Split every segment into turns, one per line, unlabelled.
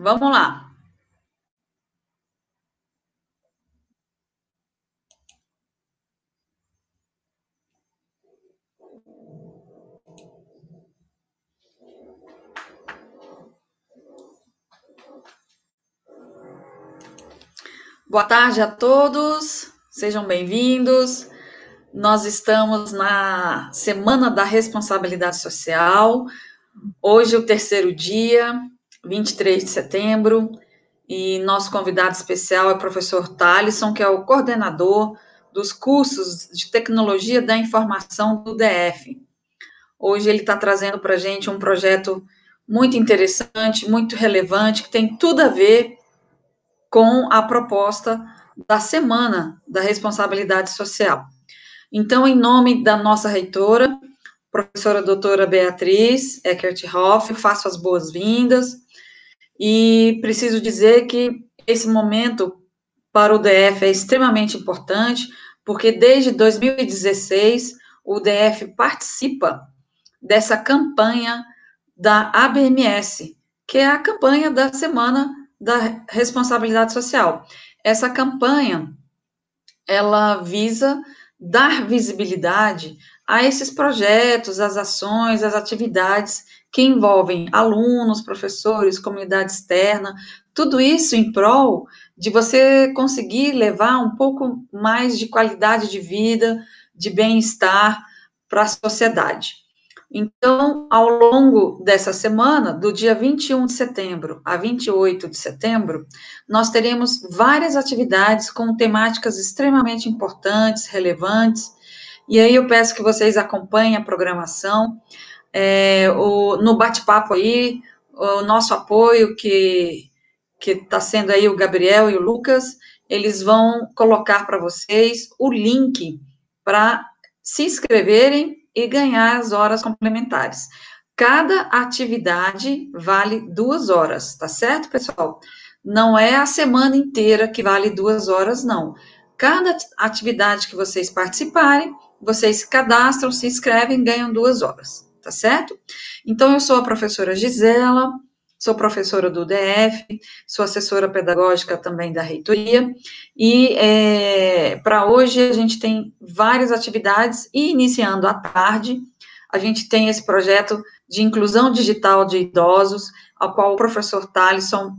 Vamos lá. Boa tarde a todos, sejam bem-vindos. Nós estamos na Semana da Responsabilidade Social, hoje o terceiro dia, 23 de setembro, e nosso convidado especial é o professor Thalisson, que é o coordenador dos cursos de Tecnologia da Informação do DF. Hoje ele está trazendo para a gente um projeto muito interessante, muito relevante, que tem tudo a ver com a proposta da Semana da Responsabilidade Social. Então, em nome da nossa reitora, professora doutora Beatriz Eckert-Hoff, faço as boas-vindas e preciso dizer que esse momento para o DF é extremamente importante, porque desde 2016 o DF participa dessa campanha da ABMS, que é a campanha da Semana da Responsabilidade Social. Essa campanha, ela visa dar visibilidade a esses projetos, as ações, as atividades que envolvem alunos, professores, comunidade externa, tudo isso em prol de você conseguir levar um pouco mais de qualidade de vida, de bem-estar para a sociedade. Então, ao longo dessa semana, do dia 21 de setembro a 28 de setembro, nós teremos várias atividades com temáticas extremamente importantes, relevantes, e aí eu peço que vocês acompanhem a programação, no bate-papo aí, o nosso apoio, que está sendo aí o Gabriel e o Lucas, eles vão colocar para vocês o link para se inscreverem e ganhar as horas complementares. Cada atividade vale 2 horas, tá certo, pessoal? Não é a semana inteira que vale 2 horas, não. Cada atividade que vocês participarem, vocês se cadastram, se inscrevem, ganham 2 horas, tá certo? Então, eu sou a professora Gisela, sou professora do DF, sou assessora pedagógica também da reitoria, e para hoje a gente tem várias atividades, e iniciando à tarde, a gente tem esse projeto de inclusão digital de idosos, ao qual o professor Thalisson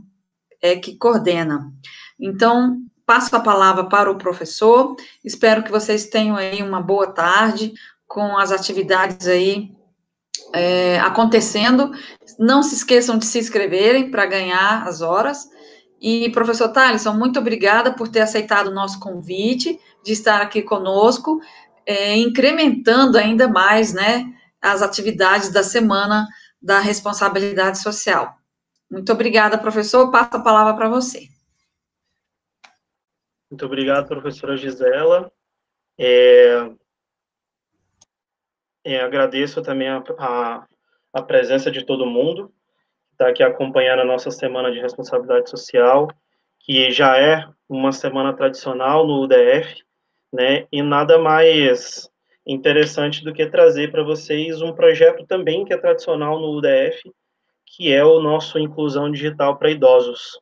é que coordena. Então, passo a palavra para o professor, espero que vocês tenham aí uma boa tarde, com as atividades aí acontecendo. Não se esqueçam de se inscreverem para ganhar as horas, E, professor Thaleson, muito obrigada por ter aceitado o nosso convite, de estar aqui conosco, incrementando ainda mais, né, as atividades da Semana da Responsabilidade Social. Muito obrigada, professor. Passo a palavra para você.
Muito obrigado, professora Gisela. Agradeço também a presença de todo mundo que está aqui acompanhando a nossa Semana de Responsabilidade Social, que já é uma semana tradicional no UDF, né? E nada mais interessante do que trazer para vocês um projeto também que é tradicional no UDF, que é o nosso Inclusão Digital para Idosos.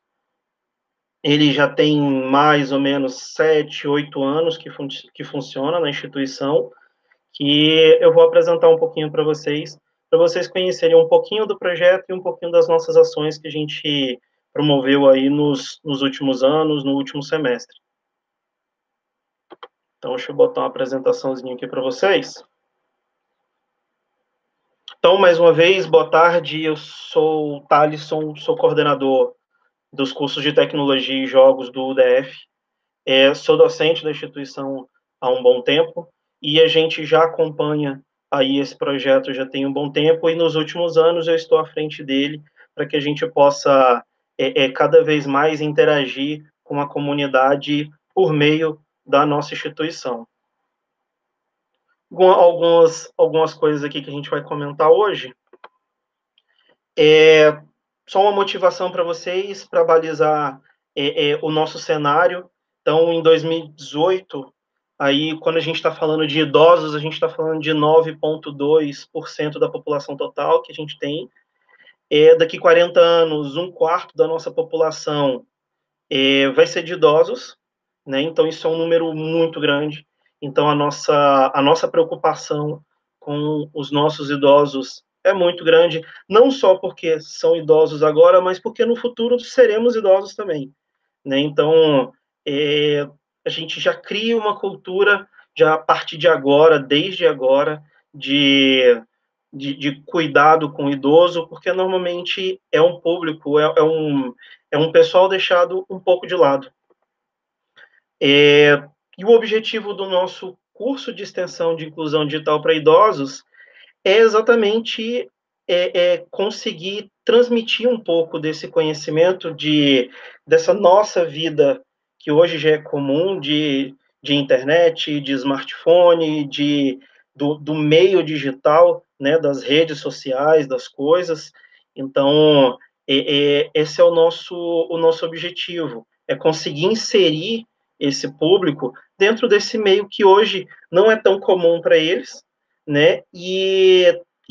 Ele já tem mais ou menos 7, 8 anos que funciona na instituição, que eu vou apresentar um pouquinho para vocês conhecerem um pouquinho do projeto e um pouquinho das nossas ações que a gente promoveu aí nos últimos anos, no último semestre. Então, deixa eu botar uma apresentaçãozinha aqui para vocês. Então, mais uma vez, boa tarde, eu sou o Thaleson, sou coordenador dos cursos de Tecnologia e Jogos do UDF. Sou docente da instituição há um bom tempo e a gente já acompanha aí esse projeto já tem um bom tempo e nos últimos anos eu estou à frente dele para que a gente possa cada vez mais interagir com a comunidade por meio da nossa instituição. Algumas coisas aqui que a gente vai comentar hoje. Só uma motivação para vocês, para balizar o nosso cenário. Então, em 2018, aí, quando a gente está falando de idosos, a gente está falando de 9,2% da população total que a gente tem. Daqui 40 anos, um quarto da nossa população vai ser de idosos, né? Então, isso é um número muito grande. Então, a nossa preocupação com os nossos idosos é muito grande, não só porque são idosos agora, mas porque no futuro seremos idosos também, né? Então, a gente já cria uma cultura, já a partir de agora, desde agora, de cuidado com o idoso, porque normalmente é um público, é um pessoal deixado um pouco de lado. E o objetivo do nosso curso de extensão de inclusão digital para idosos é exatamente conseguir transmitir um pouco desse conhecimento dessa nossa vida, que hoje já é comum, de internet, de smartphone, do meio digital, né, das redes sociais, das coisas. Então, esse é o nosso objetivo, é conseguir inserir esse público dentro desse meio que hoje não é tão comum para eles, né, e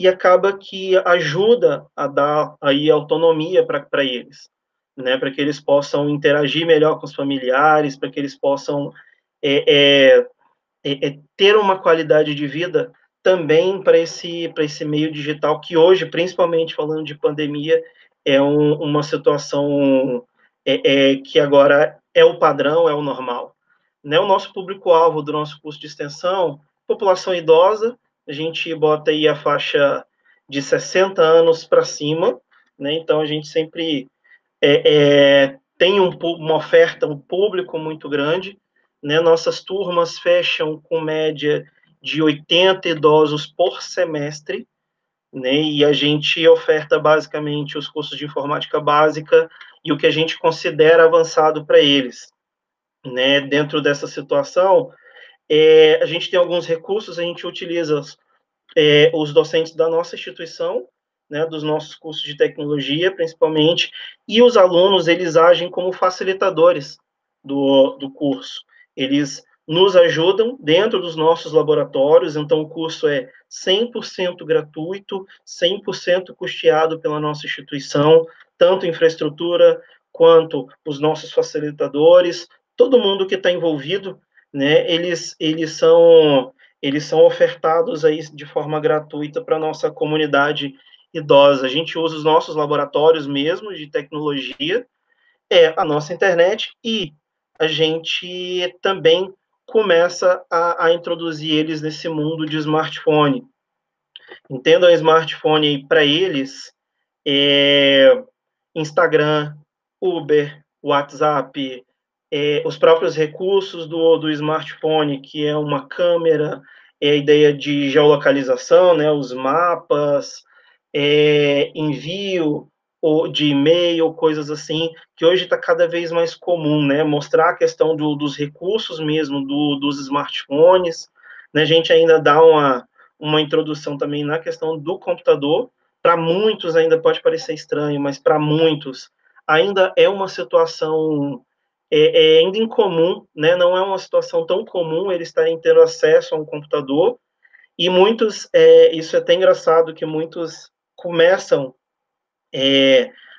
acaba que ajuda a dar aí autonomia para eles, né, para que eles possam interagir melhor com os familiares, para que eles possam ter uma qualidade de vida também para esse meio digital, que hoje, principalmente falando de pandemia, é uma situação que agora é o padrão, é o normal. Né? O nosso público-alvo do nosso curso de extensão, população idosa, a gente bota aí a faixa de 60 anos para cima, né? Então a gente sempre tem uma oferta, um público muito grande, né? Nossas turmas fecham com média de 80 idosos por semestre, né? E a gente oferta basicamente os cursos de informática básica e o que a gente considera avançado para eles, né? Dentro dessa situação, a gente tem alguns recursos, a gente utiliza os docentes da nossa instituição, né, dos nossos cursos de tecnologia, principalmente, e os alunos, eles agem como facilitadores do curso. Eles nos ajudam dentro dos nossos laboratórios, então o curso é 100% gratuito, 100% custeado pela nossa instituição, tanto infraestrutura quanto os nossos facilitadores, todo mundo que está envolvido, né, eles são ofertados aí de forma gratuita para a nossa comunidade idosa. A gente usa os nossos laboratórios mesmo de tecnologia, a nossa internet, e a gente também começa a introduzir eles nesse mundo de smartphone. Entendam smartphone para eles, Instagram, Uber, WhatsApp, os próprios recursos do smartphone, que é uma câmera, a ideia de geolocalização, né, os mapas, envio de e-mail, coisas assim, que hoje está cada vez mais comum, né, mostrar a questão dos recursos mesmo dos smartphones, né, a gente ainda dá uma introdução também na questão do computador. Para muitos ainda pode parecer estranho, mas para muitos ainda é uma situação ainda incomum, né? Não é uma situação tão comum eles estarem tendo acesso a um computador, e muitos, isso é até engraçado, que muitos começam,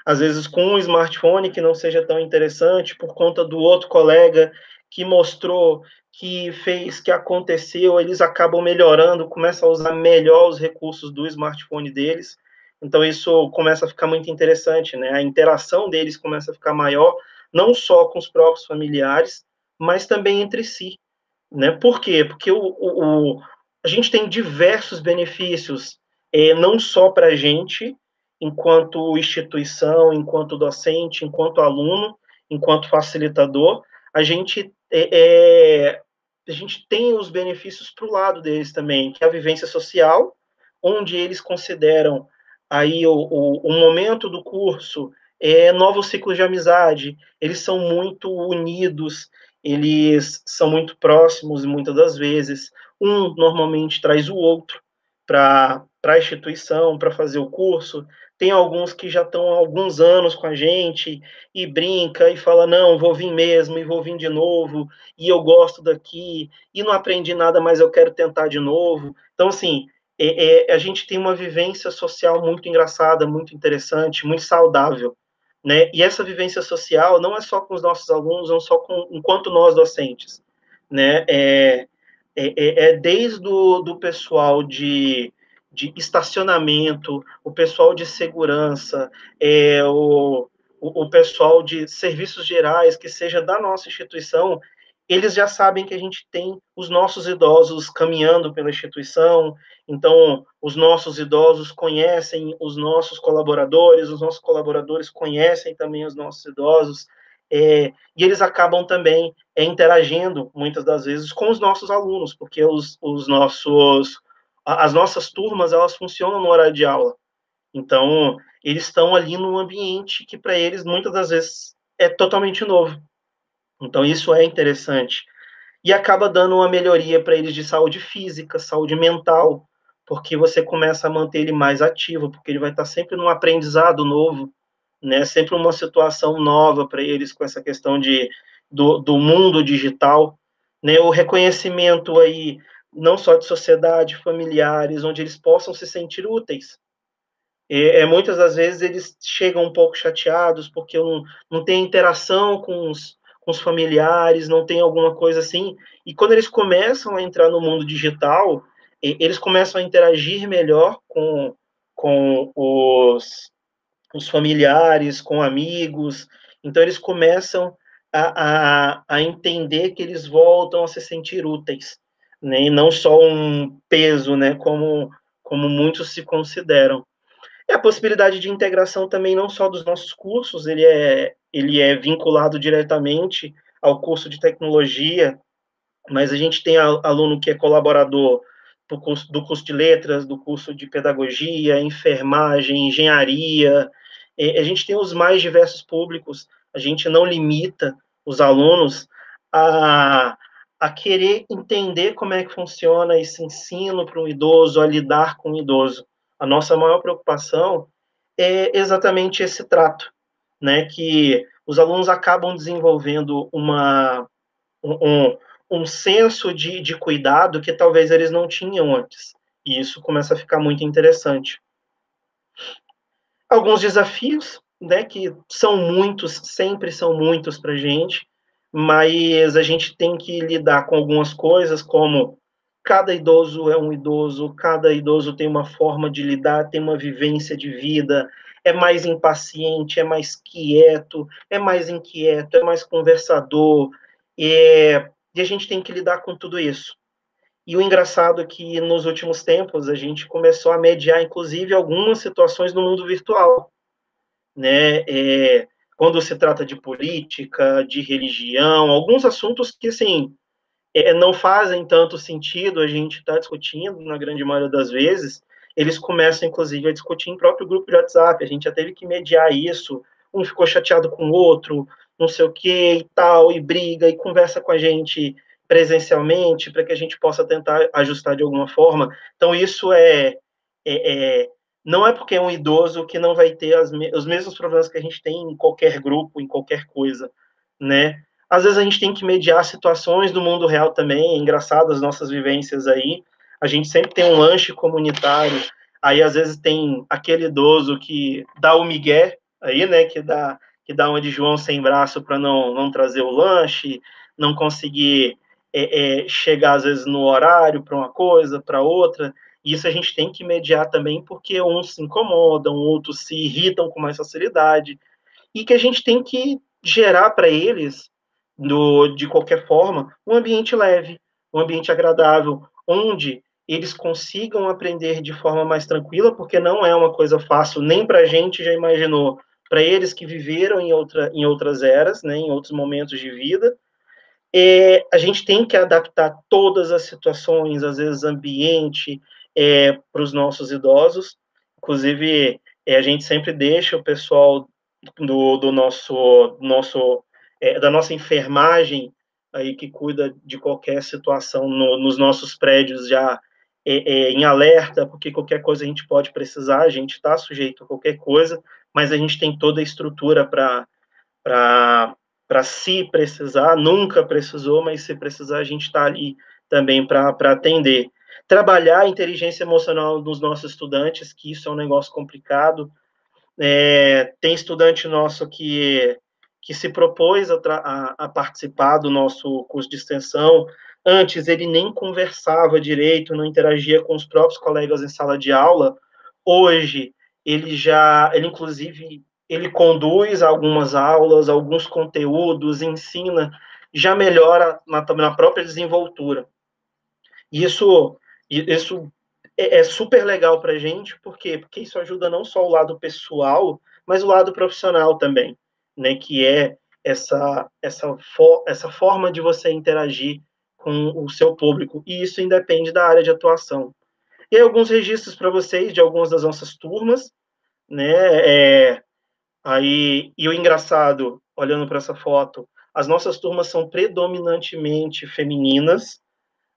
às vezes, com um smartphone que não seja tão interessante, por conta do outro colega que mostrou, que fez, que aconteceu, eles acabam melhorando, começam a usar melhor os recursos do smartphone deles. Então, isso começa a ficar muito interessante, né? A interação deles começa a ficar maior, não só com os próprios familiares, mas também entre si, né? Por quê? Porque a gente tem diversos benefícios, não só para a gente, enquanto instituição, enquanto docente, enquanto aluno, enquanto facilitador, a gente, a gente tem os benefícios para o lado deles também, que é a vivência social, onde eles consideram aí o momento do curso, novos ciclos de amizade, eles são muito unidos, eles são muito próximos muitas das vezes. Um normalmente traz o outro para a instituição, para fazer o curso. Tem alguns que já estão há alguns anos com a gente e brinca e fala, não, vou vir mesmo, e vou vir de novo, e eu gosto daqui, e não aprendi nada, mas eu quero tentar de novo. Então, assim, a gente tem uma vivência social muito engraçada, muito interessante, muito saudável, né? E essa vivência social não é só com os nossos alunos, não só enquanto nós docentes, né? Desde do pessoal de estacionamento, o pessoal de segurança, o pessoal de serviços gerais, que seja da nossa instituição, eles já sabem que a gente tem os nossos idosos caminhando pela instituição, então os nossos idosos conhecem os nossos colaboradores conhecem também os nossos idosos, e eles acabam também interagindo, muitas das vezes, com os nossos alunos, porque as nossas turmas, elas funcionam no horário de aula. Então, eles estão ali num ambiente que, para eles, muitas das vezes, é totalmente novo. Então, isso é interessante. E acaba dando uma melhoria para eles de saúde física, saúde mental, porque você começa a manter ele mais ativo, porque ele vai estar sempre num aprendizado novo, né? Sempre uma situação nova para eles com essa questão do mundo digital, né? O reconhecimento aí, não só de sociedade, familiares, onde eles possam se sentir úteis. Muitas das vezes eles chegam um pouco chateados porque não tem interação com os familiares, não tem alguma coisa assim. E quando eles começam a entrar no mundo digital, eles começam a interagir melhor com os familiares, com amigos. Então eles começam a entender que eles voltam a se sentir úteis, né? E não só um peso, né? Como muitos se consideram. E a possibilidade de integração também não só dos nossos cursos, ele é vinculado diretamente ao curso de tecnologia, mas a gente tem aluno que é colaborador do curso de letras, do curso de pedagogia, enfermagem, engenharia. A gente tem os mais diversos públicos, a gente não limita os alunos a querer entender como é que funciona esse ensino para um idoso, a lidar com o idoso. A nossa maior preocupação é exatamente esse trato, né, que os alunos acabam desenvolvendo um, um senso de cuidado que talvez eles não tinham antes. E isso começa a ficar muito interessante. Alguns desafios, né, que são muitos, sempre são muitos para a gente, mas a gente tem que lidar com algumas coisas, como cada idoso é um idoso, cada idoso tem uma forma de lidar, tem uma vivência de vida, é mais impaciente, é mais quieto, é mais inquieto, é mais conversador, e a gente tem que lidar com tudo isso. E o engraçado é que nos últimos tempos a gente começou a mediar, inclusive, algumas situações no mundo virtual, né? quando se trata de política, de religião, alguns assuntos que, assim, não fazem tanto sentido a gente estar discutindo, na grande maioria das vezes, eles começam, inclusive, a discutir em próprio grupo de WhatsApp. A gente já teve que mediar isso, um ficou chateado com o outro, não sei o que e tal, e briga, e conversa com a gente presencialmente, para que a gente possa tentar ajustar de alguma forma. Então, isso não é porque é um idoso que não vai ter os mesmos problemas que a gente tem em qualquer grupo, em qualquer coisa, né? Às vezes a gente tem que mediar situações do mundo real também, é engraçado as nossas vivências aí. A gente sempre tem um lanche comunitário, aí às vezes tem aquele idoso que dá o migué, aí, né, que dá uma de João sem braço para não trazer o lanche, não conseguir chegar às vezes no horário para uma coisa, para outra. E isso a gente tem que mediar também, porque uns se incomodam, outros se irritam com mais facilidade, e que a gente tem que gerar para eles, de qualquer forma, um ambiente leve, um ambiente agradável, onde eles consigam aprender de forma mais tranquila, porque não é uma coisa fácil, nem para a gente, já imaginou, para eles que viveram em outras eras, né, em outros momentos de vida. A gente tem que adaptar todas as situações, às vezes ambiente, para os nossos idosos. Inclusive, a gente sempre deixa o pessoal do nosso da nossa enfermagem aí que cuida de qualquer situação nos nossos prédios já em alerta, porque qualquer coisa a gente pode precisar, a gente está sujeito a qualquer coisa, mas a gente tem toda a estrutura para se precisar, nunca precisou, mas se precisar, a gente está ali também para atender. Trabalhar a inteligência emocional dos nossos estudantes, que isso é um negócio complicado. Tem estudante nosso que se propôs a participar do nosso curso de extensão. Antes, ele nem conversava direito, não interagia com os próprios colegas em sala de aula. Hoje, ele inclusive, ele conduz algumas aulas, alguns conteúdos, ensina, já melhora na própria desenvoltura. Isso é super legal para a gente, por quê? Porque isso ajuda não só o lado pessoal, mas o lado profissional também, né? Que é essa forma de você interagir com o seu público, e isso independe da área de atuação. E aí, alguns registros para vocês de algumas das nossas turmas, né? E o engraçado, olhando para essa foto, as nossas turmas são predominantemente femininas,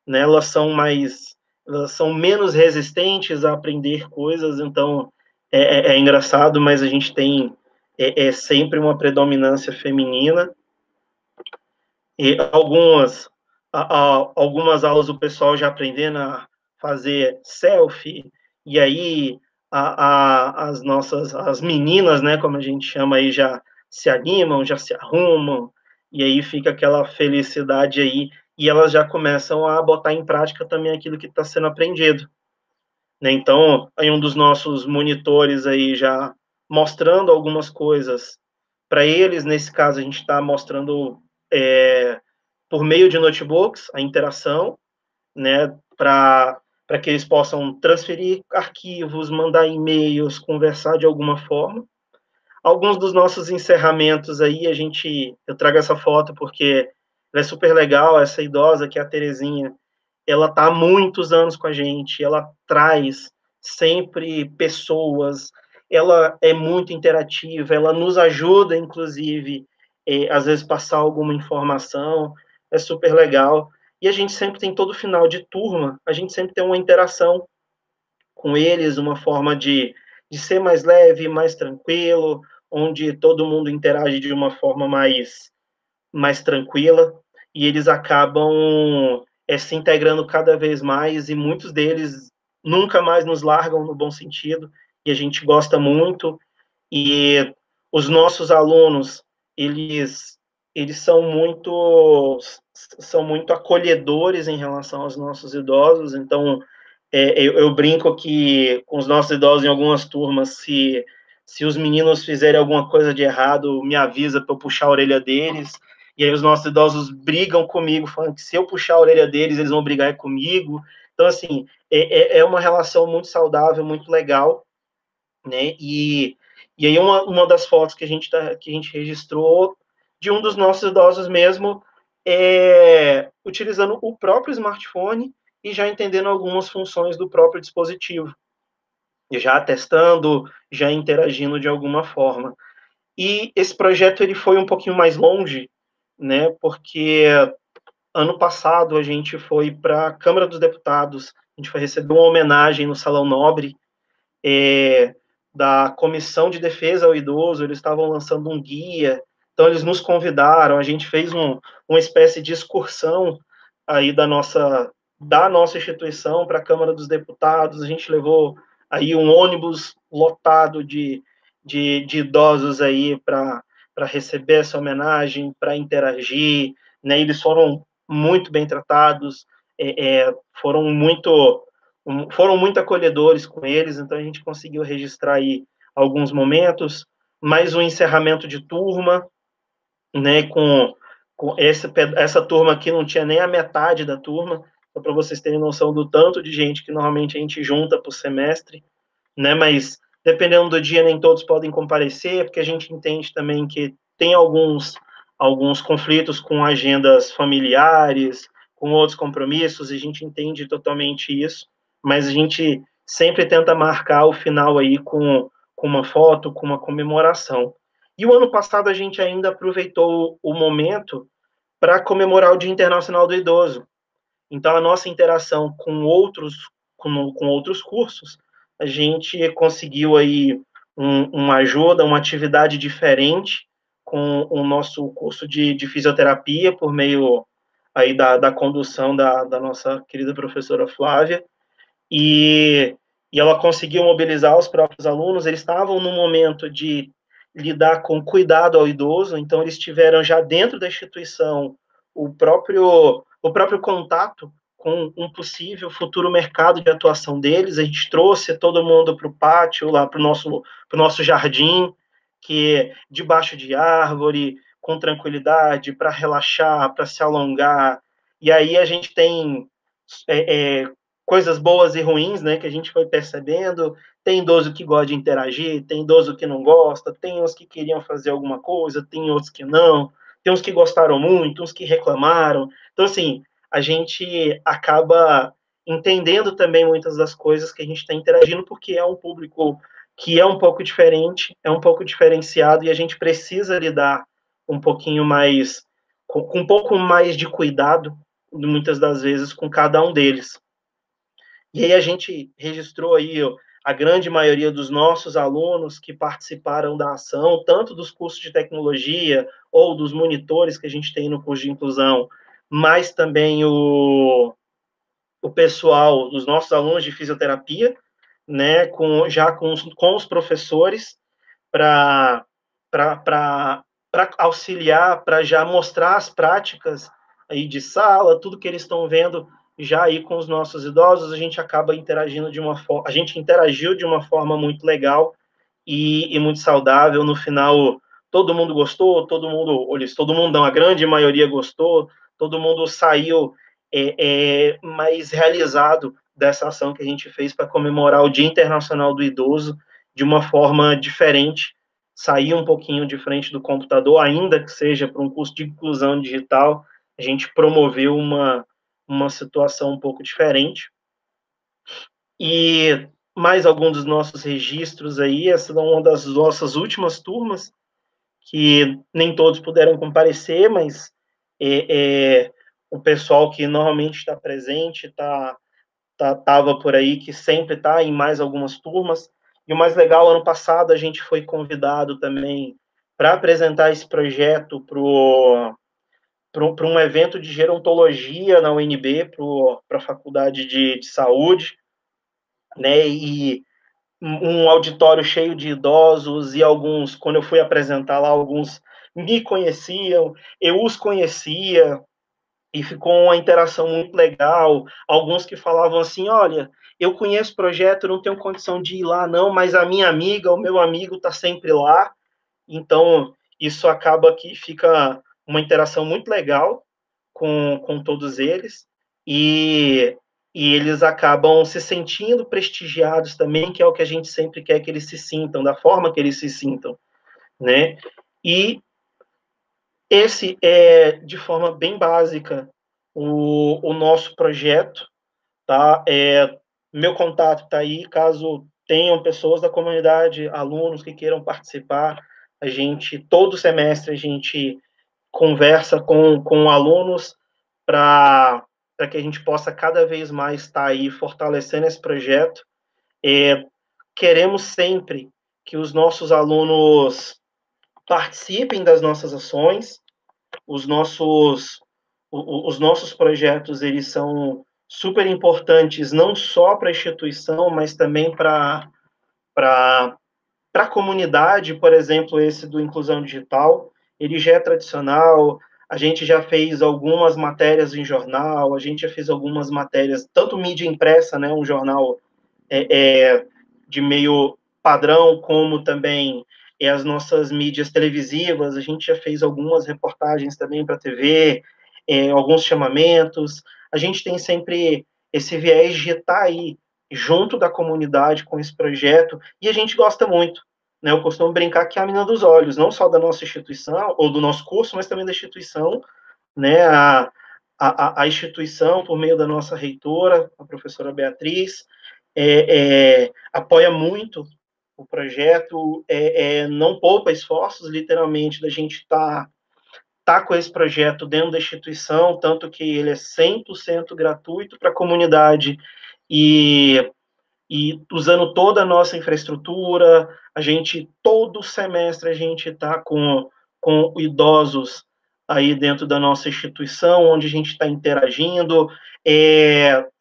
né? Elas são menos resistentes a aprender coisas, então é engraçado, mas a gente tem sempre uma predominância feminina. E algumas aulas o pessoal já aprendendo a fazer selfie, e aí as meninas, né, como a gente chama aí, já se animam, já se arrumam, e aí fica aquela felicidade aí, e elas já começam a botar em prática também aquilo que está sendo aprendido, né? Então, aí um dos nossos monitores aí já mostrando algumas coisas para eles, nesse caso a gente está mostrando por meio de notebooks a interação, né, para que eles possam transferir arquivos, mandar e-mails, conversar de alguma forma. Alguns dos nossos encerramentos aí, eu trago essa foto porque ela é super legal, essa idosa que é a Terezinha, ela está há muitos anos com a gente, ela traz sempre pessoas, ela é muito interativa, ela nos ajuda, inclusive, às vezes passar alguma informação, é super legal. E a gente sempre tem, todo final de turma, a gente sempre tem uma interação com eles, uma forma de ser mais leve, mais tranquilo, onde todo mundo interage de uma forma mais tranquila, e eles acabam se integrando cada vez mais, e muitos deles nunca mais nos largam no bom sentido, e a gente gosta muito, e os nossos alunos, eles são muito acolhedores em relação aos nossos idosos, então eu brinco que com os nossos idosos em algumas turmas, se os meninos fizerem alguma coisa de errado, me avisa para eu puxar a orelha deles, e aí os nossos idosos brigam comigo, falando que se eu puxar a orelha deles, eles vão brigar comigo. Então, assim, é uma relação muito saudável, muito legal, né? E aí uma das fotos que a gente registrou de um dos nossos idosos mesmo, utilizando o próprio smartphone e já entendendo algumas funções do próprio dispositivo, já testando, já interagindo de alguma forma. E esse projeto ele foi um pouquinho mais longe, né? Porque ano passado a gente foi para a Câmara dos Deputados, a gente foi receber uma homenagem no Salão Nobre, da Comissão de Defesa ao Idoso. Eles estavam lançando um guia, então eles nos convidaram, a gente fez uma espécie de excursão aí da nossa instituição para a Câmara dos Deputados. A gente levou aí um ônibus lotado de idosos aí para receber essa homenagem, para interagir, né? Eles foram muito bem tratados, foram muito acolhedores com eles, então a gente conseguiu registrar aí alguns momentos, mais um encerramento de turma, né, com essa turma aqui não tinha nem a metade da turma, só para vocês terem noção do tanto de gente que normalmente a gente junta por semestre, né, mas dependendo do dia nem todos podem comparecer, porque a gente entende também que tem alguns conflitos com agendas familiares, com outros compromissos, e a gente entende totalmente isso, mas a gente sempre tenta marcar o final aí com uma foto, com uma comemoração. E o ano passado a gente ainda aproveitou o momento para comemorar o Dia Internacional do Idoso. Então, a nossa interação com outros cursos, a gente conseguiu aí uma ajuda, uma atividade diferente com o nosso curso de fisioterapia, por meio aí da condução da nossa querida professora Flávia, e, e ela conseguiu mobilizar os próprios alunos. Eles estavam no momento de lidar com cuidado ao idoso, então eles tiveram já dentro da instituição o próprio contato com um possível futuro mercado de atuação deles. A gente trouxe todo mundo para o pátio, lá para o nosso jardim, que é debaixo de árvore, com tranquilidade, para relaxar, para se alongar. E aí a gente tem coisas boas e ruins, né, que a gente foi percebendo. Tem idoso que gosta de interagir, tem idoso que não gosta, tem uns que queriam fazer alguma coisa, tem outros que não, tem uns que gostaram muito, uns que reclamaram. Então, assim, a gente acaba entendendo também muitas das coisas que a gente está interagindo, porque é um público que é um pouco diferente, é um pouco diferenciado, e a gente precisa lidar um pouquinho mais, com um pouco mais de cuidado, muitas das vezes, com cada um deles. E aí a gente registrou aí a grande maioria dos nossos alunos que participaram da ação, tanto dos cursos de tecnologia ou dos monitores que a gente tem no curso de inclusão, mas também o pessoal, dos nossos alunos de fisioterapia, né, com os professores, para auxiliar, para já mostrar as práticas aí de sala, tudo que eles estão vendo já aí com os nossos idosos. A gente acaba interagindo a gente interagiu de uma forma muito legal e muito saudável. No final, todo mundo gostou, todo mundo não, a grande maioria gostou, todo mundo saiu mais realizado dessa ação que a gente fez para comemorar o Dia Internacional do Idoso de uma forma diferente, sair um pouquinho de frente do computador, ainda que seja para um curso de inclusão digital. A gente promoveu uma situação um pouco diferente. E mais alguns dos nossos registros aí, essa é uma das nossas últimas turmas, que nem todos puderam comparecer, mas o pessoal que normalmente está presente, estava por aí, que sempre está em mais algumas turmas. E o mais legal, ano passado a gente foi convidado também para apresentar esse projeto para um evento de gerontologia na UNB, para a Faculdade de Saúde, né? E um auditório cheio de idosos, e alguns, quando eu fui apresentar lá, alguns me conheciam, eu os conhecia, e ficou uma interação muito legal. Alguns que falavam assim: olha, eu conheço o projeto, não tenho condição de ir lá não, mas a minha amiga, o meu amigo está sempre lá. Então isso acaba que fica uma interação muito legal com todos eles. E e eles acabam se sentindo prestigiados também, que é o que a gente sempre quer que eles se sintam, da forma que eles se sintam, né? E esse é, de forma bem básica, o nosso projeto, tá? Meu contato está aí, caso tenham pessoas da comunidade, alunos que queiram participar, a gente, todo semestre, a gente conversa com alunos para que a gente possa cada vez mais estar aí fortalecendo esse projeto. Queremos sempre que os nossos alunos participem das nossas ações, os nossos projetos, eles são super importantes, não só para a instituição, mas também para a comunidade. Por exemplo, esse do Inclusão Digital, ele já é tradicional, a gente já fez algumas matérias em jornal, a gente já fez algumas matérias, tanto mídia impressa, né, um jornal de meio padrão, como também as nossas mídias televisivas, a gente já fez algumas reportagens também para a TV, alguns chamamentos, a gente tem sempre esse viés de estar aí, junto da comunidade com esse projeto, e a gente gosta muito, né? Eu costumo brincar que é a menina dos olhos, não só da nossa instituição, ou do nosso curso, mas também da instituição, né? A instituição, por meio da nossa reitora, a professora Beatriz, apoia muito o projeto, não poupa esforços, literalmente, da gente tá com esse projeto dentro da instituição, tanto que ele é 100% gratuito para a comunidade, e usando toda a nossa infraestrutura, a gente, todo semestre, a gente está com idosos aí dentro da nossa instituição, onde a gente está interagindo.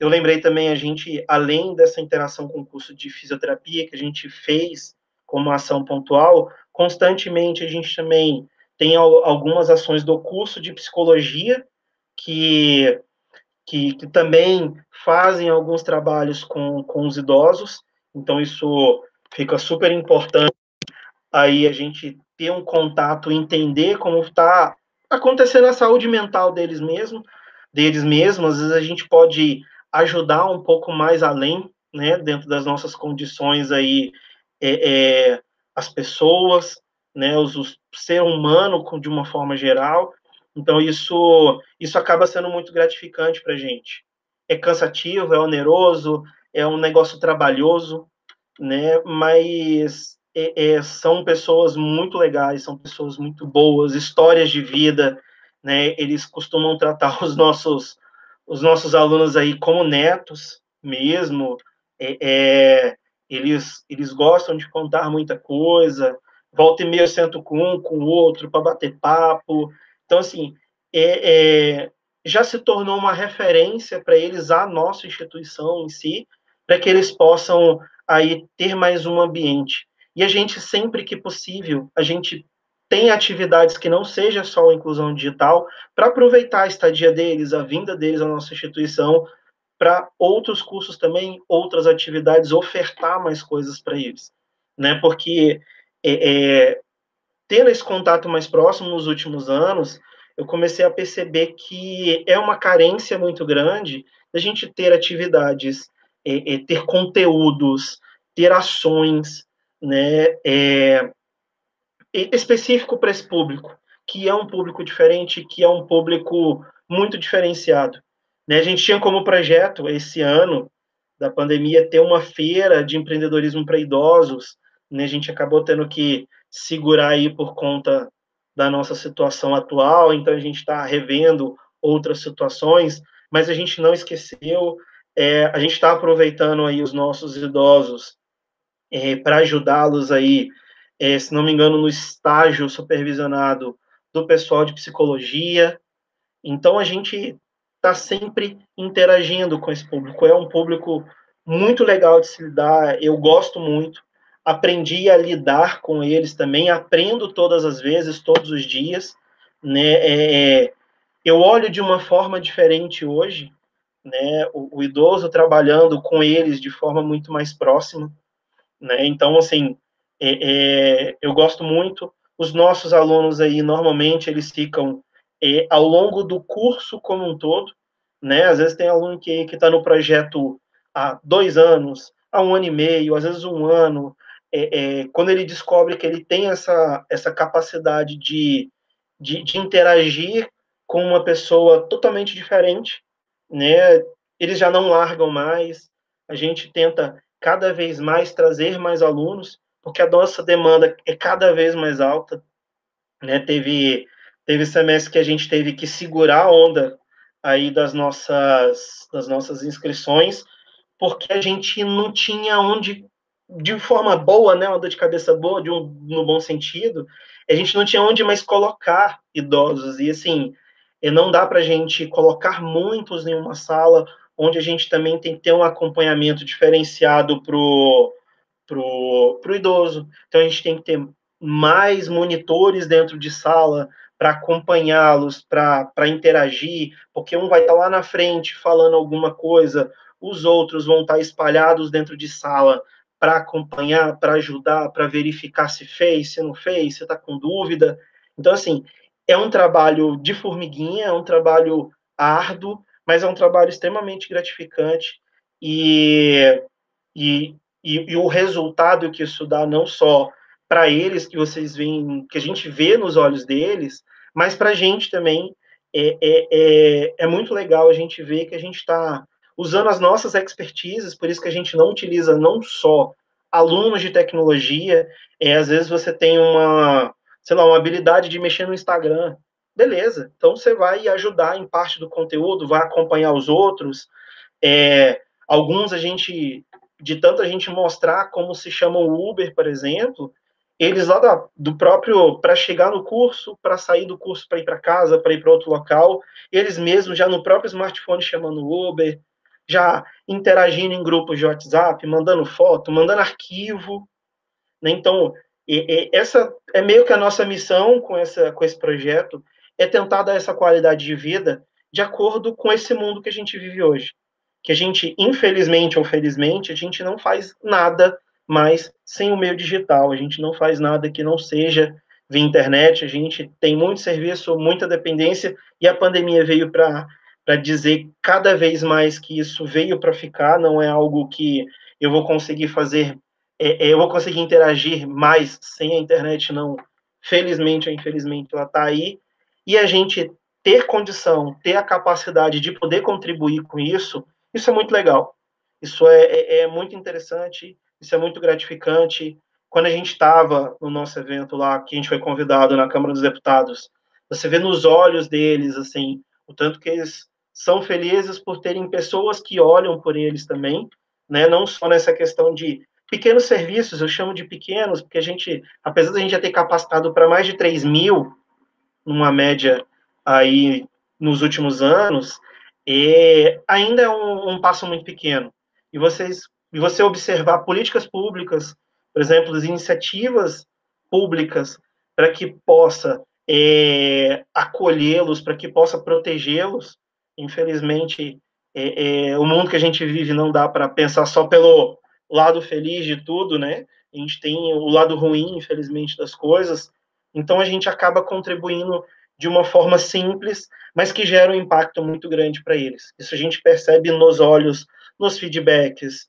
Eu lembrei também, a gente, além dessa interação com o curso de fisioterapia que a gente fez como ação pontual, constantemente a gente também tem algumas ações do curso de psicologia que que também fazem alguns trabalhos com os idosos, então isso fica super importante aí a gente ter um contato, entender como está acontecendo a saúde mental deles mesmos, às vezes a gente pode ajudar um pouco mais além, né, dentro das nossas condições aí, é, é, as pessoas, né, o ser humano de uma forma geral, então isso acaba sendo muito gratificante para a gente. É cansativo, é oneroso, é um negócio trabalhoso, né, mas são pessoas muito legais, são pessoas muito boas, histórias de vida, né? Eles costumam tratar os nossos alunos aí como netos mesmo. É, é, eles gostam de contar muita coisa. Volta e meia eu sento com o outro para bater papo. Então, assim, já se tornou uma referência para eles a nossa instituição em si, para que eles possam aí ter mais um ambiente. E a gente, sempre que possível, a gente tem atividades que não seja só a inclusão digital, para aproveitar a estadia deles, a vinda deles à nossa instituição, para outros cursos também, outras atividades, ofertar mais coisas para eles, né? Porque tendo esse contato mais próximo nos últimos anos, eu comecei a perceber que é uma carência muito grande da gente ter atividades, ter conteúdos, ter ações, né, específico para esse público, que é um público diferente, que é um público muito diferenciado. Né? A gente tinha como projeto, esse ano da pandemia, ter uma feira de empreendedorismo para idosos, né? A gente acabou tendo que segurar aí por conta da nossa situação atual, então a gente está revendo outras situações, mas a gente não esqueceu, a gente está aproveitando aí os nossos idosos para ajudá-los aí, se não me engano, no estágio supervisionado do pessoal de psicologia. Então, a gente está sempre interagindo com esse público. É um público muito legal de se lidar, eu gosto muito. Aprendi a lidar com eles também, aprendo todas as vezes, todos os dias. Né? Eu olho de uma forma diferente hoje, né? O idoso trabalhando com eles de forma muito mais próxima, né? Então, assim, eu gosto muito. Os nossos alunos aí, normalmente, eles ficam ao longo do curso como um todo, né? Às vezes tem aluno que está no projeto há 2 anos, há 1 ano e meio, às vezes 1 ano. Quando ele descobre que ele tem essa capacidade de interagir com uma pessoa totalmente diferente, né? Eles já não largam mais. A gente tenta cada vez mais trazer mais alunos, porque a nossa demanda é cada vez mais alta, né? Teve semestre que a gente teve que segurar a onda aí das nossas inscrições, porque a gente não tinha onde, de forma boa, né, uma dor de cabeça boa, no bom sentido, a gente não tinha onde mais colocar idosos, e assim, não dá para a gente colocar muitos em uma sala, onde a gente também tem que ter um acompanhamento diferenciado pro idoso. Então a gente tem que ter mais monitores dentro de sala para acompanhá-los, para interagir, porque um vai estar lá na frente falando alguma coisa, os outros vão estar espalhados dentro de sala para acompanhar, para ajudar, para verificar se fez, se não fez, se está com dúvida. Então, assim, é um trabalho de formiguinha, é um trabalho árduo, mas é um trabalho extremamente gratificante e, e, e o resultado que isso dá não só para eles, que vocês veem, que a gente vê nos olhos deles, mas para a gente também é muito legal a gente ver que a gente está usando as nossas expertises, por isso que a gente não utiliza não só alunos de tecnologia, às vezes você tem sei lá, uma habilidade de mexer no Instagram, beleza, então você vai ajudar em parte do conteúdo, vai acompanhar os outros, alguns de tanto a gente mostrar como se chama o Uber, por exemplo, eles lá do próprio, para chegar no curso, para sair do curso, para ir para casa, para ir para outro local, eles mesmos já no próprio smartphone chamando o Uber, já interagindo em grupos de WhatsApp, mandando foto, mandando arquivo, né? Então, essa é meio que a nossa missão com esse projeto, é tentar dar essa qualidade de vida de acordo com esse mundo que a gente vive hoje. Que a gente, infelizmente ou felizmente, a gente não faz nada mais sem o meio digital, a gente não faz nada que não seja via internet, a gente tem muito serviço, muita dependência, e a pandemia veio para dizer cada vez mais que isso veio para ficar, não é algo que eu vou conseguir fazer, eu vou conseguir interagir mais sem a internet, não. Felizmente ou infelizmente ela está aí, e a gente ter condição, ter a capacidade de poder contribuir com isso é muito legal. Isso é muito interessante, isso é muito gratificante. Quando a gente estava no nosso evento lá, que a gente foi convidado na Câmara dos Deputados, você vê nos olhos deles, assim, o tanto que eles são felizes por terem pessoas que olham por eles também, né? Não só nessa questão de pequenos serviços, eu chamo de pequenos, porque a gente, apesar de a gente já ter capacitado para mais de 3 mil, numa média aí nos últimos anos, ainda é um passo muito pequeno. E você observar políticas públicas, por exemplo, as iniciativas públicas para que possa acolhê-los, para que possa protegê-los. Infelizmente, o mundo que a gente vive não dá para pensar só pelo lado feliz de tudo, né? A gente tem o lado ruim, infelizmente, das coisas. Então, a gente acaba contribuindo de uma forma simples, mas que gera um impacto muito grande para eles. Isso a gente percebe nos olhos, nos feedbacks.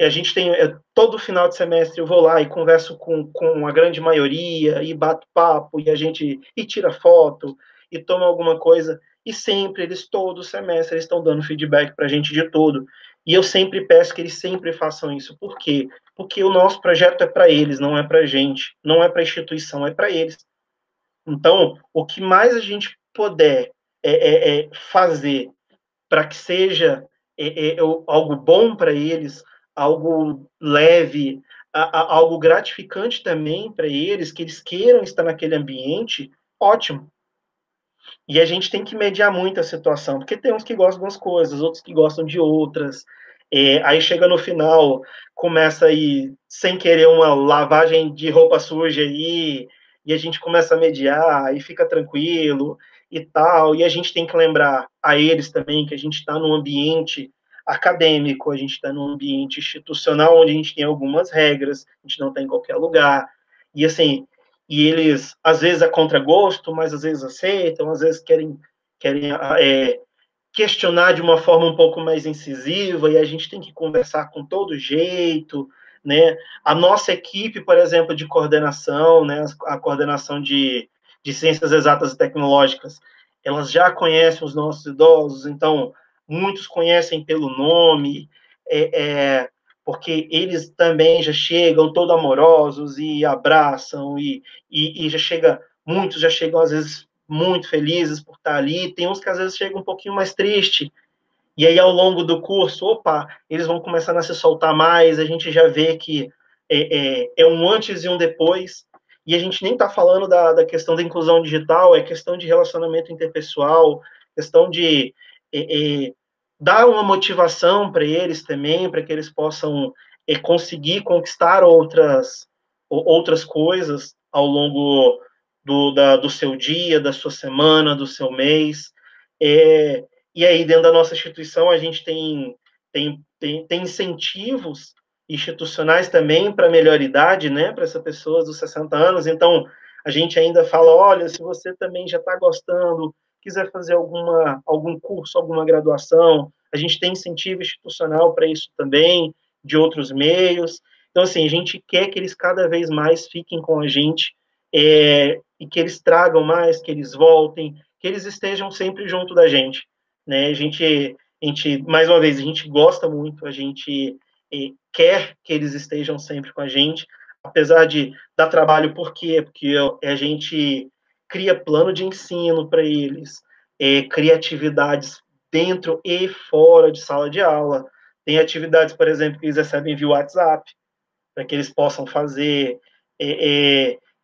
A gente tem, todo final de semestre eu vou lá e converso com a grande maioria, e bato papo, e tira foto, e toma alguma coisa, e sempre, eles, todo semestre, eles estão dando feedback para a gente de tudo. E eu sempre peço que eles sempre façam isso. Por quê? Porque o nosso projeto é para eles, não é para a gente, não é para a instituição, é para eles. Então, o que mais a gente puder fazer para que seja algo bom para eles, algo leve, algo gratificante também para eles, que eles queiram estar naquele ambiente, ótimo. E a gente tem que mediar muito a situação, porque tem uns que gostam de umas coisas, outros que gostam de outras. Aí chega no final, começa aí, sem querer, uma lavagem de roupa suja aí, e a gente começa a mediar, e fica tranquilo e tal. E a gente tem que lembrar a eles também que a gente está num ambiente acadêmico, a gente está num ambiente institucional, onde a gente tem algumas regras, a gente não está em qualquer lugar. E assim, e eles, às vezes, a contragosto, mas às vezes aceitam, às vezes querem querem questionar de uma forma um pouco mais incisiva, e a gente tem que conversar com todo jeito, né? A nossa equipe, por exemplo, de coordenação, né, a coordenação de ciências exatas e tecnológicas, elas já conhecem os nossos idosos, então muitos conhecem pelo nome, porque eles também já chegam todo amorosos e abraçam, e já chega, muitos já chegam às vezes muito felizes por estar ali, tem uns que às vezes chegam um pouquinho mais triste, e aí ao longo do curso, opa, eles vão começando a se soltar mais, a gente já vê que é um antes e um depois, e a gente nem está falando da questão da inclusão digital, é questão de relacionamento interpessoal, questão de dar uma motivação para eles também, para que eles possam conseguir conquistar outras coisas ao longo do seu dia, da sua semana, do seu mês. E aí, dentro da nossa instituição, a gente tem incentivos institucionais também para melhor idade, né, para essa pessoa dos 60 anos. Então, a gente ainda fala, olha, se você também já está gostando, quiser fazer algum curso, alguma graduação, a gente tem incentivo institucional para isso também, de outros meios. Então, assim, a gente quer que eles cada vez mais fiquem com a gente, e que eles tragam mais, que eles voltem, que eles estejam sempre junto da gente, né? Mais uma vez, a gente gosta muito, a gente quer que eles estejam sempre com a gente, apesar de dar trabalho, por quê? Porque a gente cria plano de ensino para eles, cria atividades dentro e fora de sala de aula. Tem atividades, por exemplo, que eles recebem via WhatsApp, para que eles possam fazer.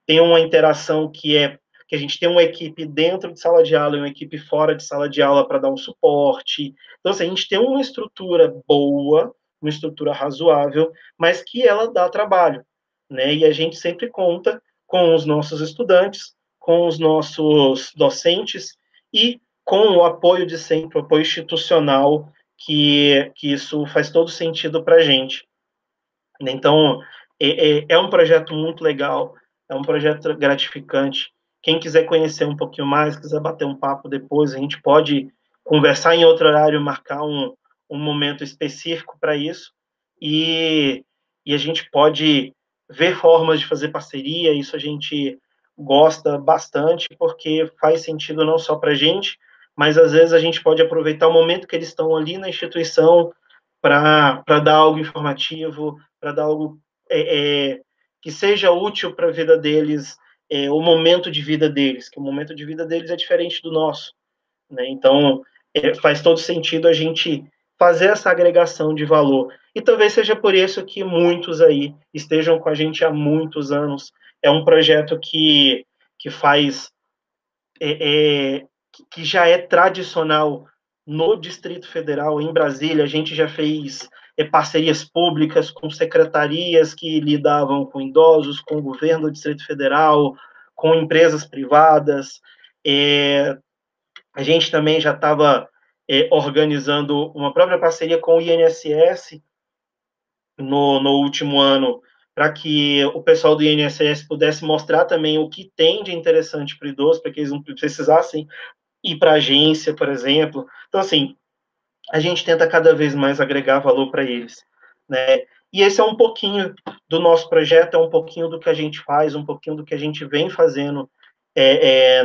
Tem uma interação que a gente tem uma equipe dentro de sala de aula e uma equipe fora de sala de aula para dar um suporte. Então, assim, a gente tem uma estrutura boa, uma estrutura razoável, mas que ela dá trabalho, né? E a gente sempre conta com os nossos estudantes, com os nossos docentes e com o apoio de sempre, o apoio institucional, que isso faz todo sentido para a gente. Então, é um projeto muito legal, é um projeto gratificante. Quem quiser conhecer um pouquinho mais, quiser bater um papo depois, a gente pode conversar em outro horário, marcar um momento específico para isso, e, e a gente pode ver formas de fazer parceria, isso a gente gosta bastante, porque faz sentido não só para a gente, mas às vezes a gente pode aproveitar o momento que eles estão ali na instituição para dar algo informativo, para dar algo que seja útil para a vida deles, o momento de vida deles, que o momento de vida deles é diferente do nosso, né? Então, faz todo sentido a gente fazer essa agregação de valor. E talvez seja por isso que muitos aí estejam com a gente há muitos anos. É um projeto que faz que já é tradicional no Distrito Federal, em Brasília. A gente já fez parcerias públicas com secretarias que lidavam com idosos, com o governo do Distrito Federal, com empresas privadas. A gente também já estava organizando uma própria parceria com o INSS no último ano, para que o pessoal do INSS pudesse mostrar também o que tem de interessante para o idoso, para que eles não precisassem ir para a agência, por exemplo. Então, assim, a gente tenta cada vez mais agregar valor para eles, né? E esse é um pouquinho do nosso projeto, é um pouquinho do que a gente faz, um pouquinho do que a gente vem fazendo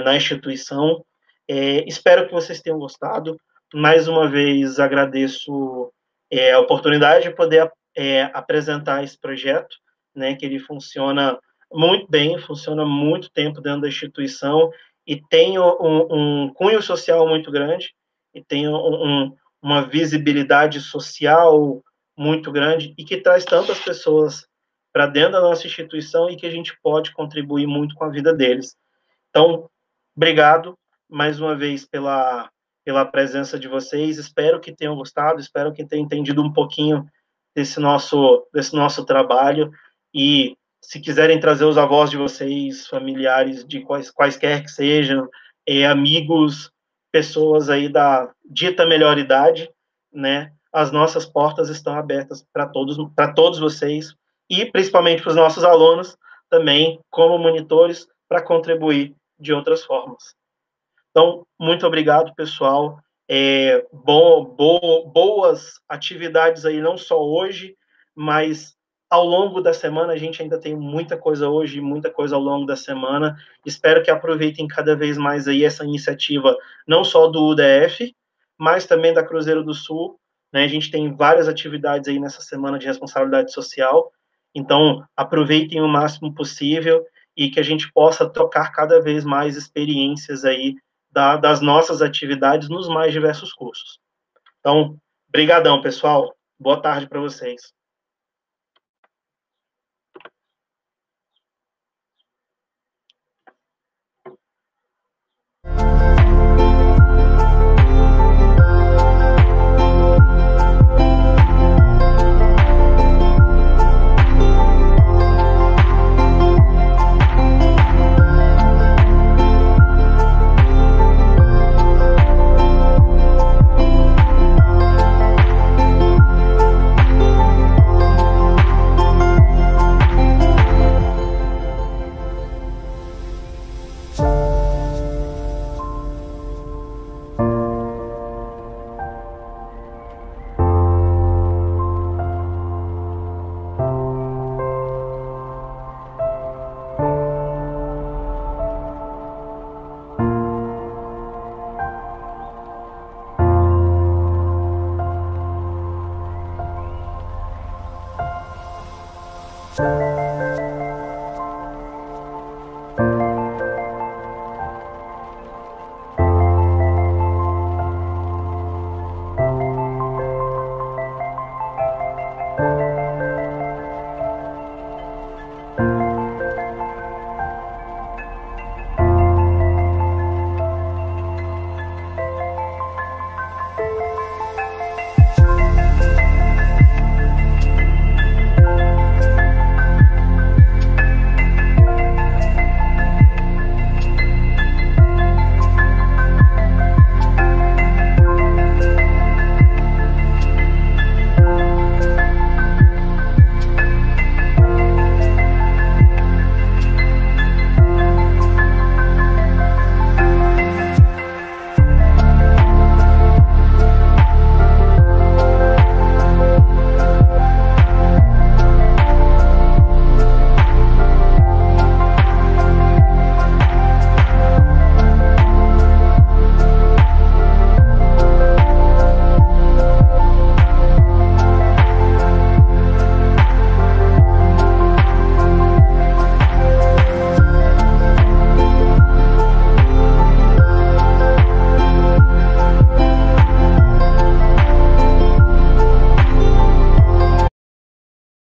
na instituição. Espero que vocês tenham gostado. Mais uma vez, agradeço a oportunidade de poder apresentar esse projeto, né, que ele funciona muito bem, funciona muito tempo dentro da instituição e tem um cunho social muito grande e tem uma visibilidade social muito grande e que traz tantas pessoas para dentro da nossa instituição e que a gente pode contribuir muito com a vida deles. Então, obrigado mais uma vez pela presença de vocês. Espero que tenham gostado, espero que tenham entendido um pouquinho desse nosso trabalho. E se quiserem trazer os avós de vocês, familiares de quaisquer que sejam, amigos, pessoas aí da dita melhor idade, né? As nossas portas estão abertas para todos vocês e principalmente para os nossos alunos também, como monitores, para contribuir de outras formas. Então, muito obrigado, pessoal. Boas atividades aí, não só hoje, mas ao longo da semana. A gente ainda tem muita coisa hoje, muita coisa ao longo da semana. Espero que aproveitem cada vez mais aí essa iniciativa, não só do UDF, mas também da Cruzeiro do Sul, né? A gente tem várias atividades aí nessa semana de responsabilidade social, então aproveitem o máximo possível e que a gente possa trocar cada vez mais experiências aí das nossas atividades nos mais diversos cursos. Então, brigadão, pessoal. Boa tarde para vocês.